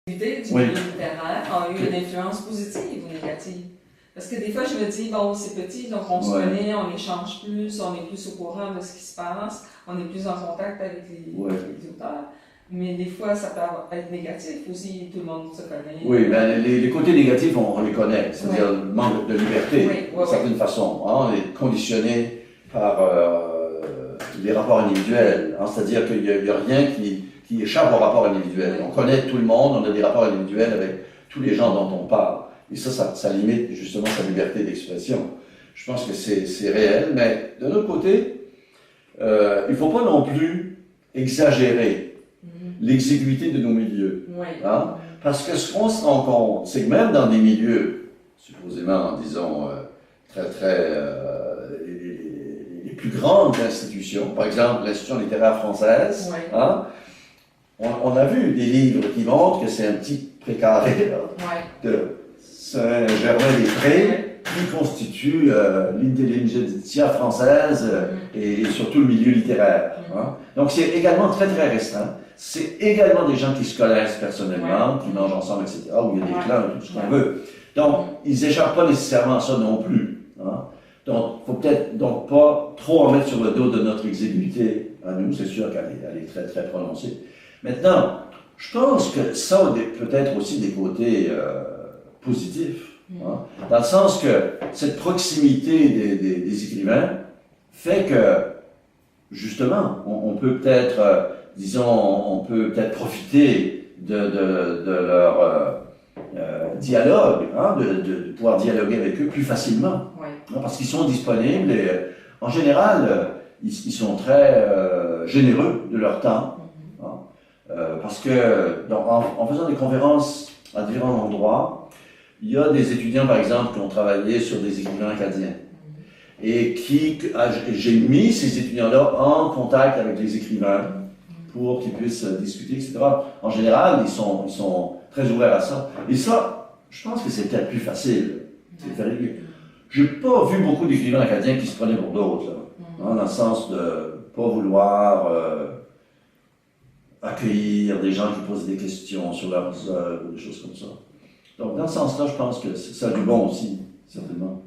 L'idée du Oui. milieu littéraire a eu une influence positive ou négative? Parce que des fois, je me dis, bon, c'est petit, donc on se Ouais. connaît, on échange plus, on est plus au courant de ce qui se passe, on est plus en contact avec Ouais. les auteurs. Mais des fois, ça peut être négatif aussi, tout le monde se connaît. Oui, ben les côtés négatifs, on les connaît, c'est-à-dire le manque de liberté, Oui, d'une certaine façon. Hein, on est conditionné par les rapports individuels, hein, c'est-à-dire qu'il n'y a rien qui échappe aux rapports individuels. Oui. On connaît tout le monde, on a des rapports individuels avec tous les gens dont on parle. Et ça limite justement sa liberté d'expression. Je pense que c'est réel, mais d'un autre côté, il ne faut pas non plus exagérer l'exiguïté de nos milieux. Oui. Hein? Parce que ce qu'on se rend compte, c'est que même dans des milieux, supposément, disons, les plus grandes institutions, par exemple l'institution littéraire française, Oui. hein, on a vu des livres qui montrent que c'est un petit précaré là, Oui. de Saint-Germain-des-Prés qui constitue l'intelligentsia française et surtout le milieu littéraire. Hein. Donc c'est également très très restreint. C'est également des gens qui se connaissent personnellement, qui mangent ensemble, etc., où il y a des clans et tout ce qu'on veut. Donc, ils n'échappent pas nécessairement à ça non plus. Hein. Donc, il ne faut peut-être donc pas trop en mettre sur le dos de notre exiguïté à nous, c'est sûr qu'elle est très très prononcée. Maintenant, je pense que ça a peut-être aussi des côtés positifs, hein, dans le sens que cette proximité des écrivains fait que, justement, on peut peut-être... disons, on peut peut-être profiter de leur dialogue, hein, de pouvoir dialoguer avec eux plus facilement. Oui. Hein, parce qu'ils sont disponibles et en général, ils sont très généreux de leur temps. Hein, parce que donc, en faisant des conférences à différents endroits, il y a des étudiants, par exemple, qui ont travaillé sur des écrivains acadiens. Et j'ai mis ces étudiants-là en contact avec les écrivains pour qu'ils puissent discuter, etc. En général, ils sont très ouverts à ça. Et ça, je pense que c'est peut-être plus facile. Je n'ai pas vu beaucoup d'écrivains acadiens qui se prenaient pour d'autres, hein, dans le sens de ne pas vouloir accueillir des gens qui posent des questions sur leurs œuvres ou des choses comme ça. Donc, dans ce sens-là, je pense que ça a du bon aussi, certainement.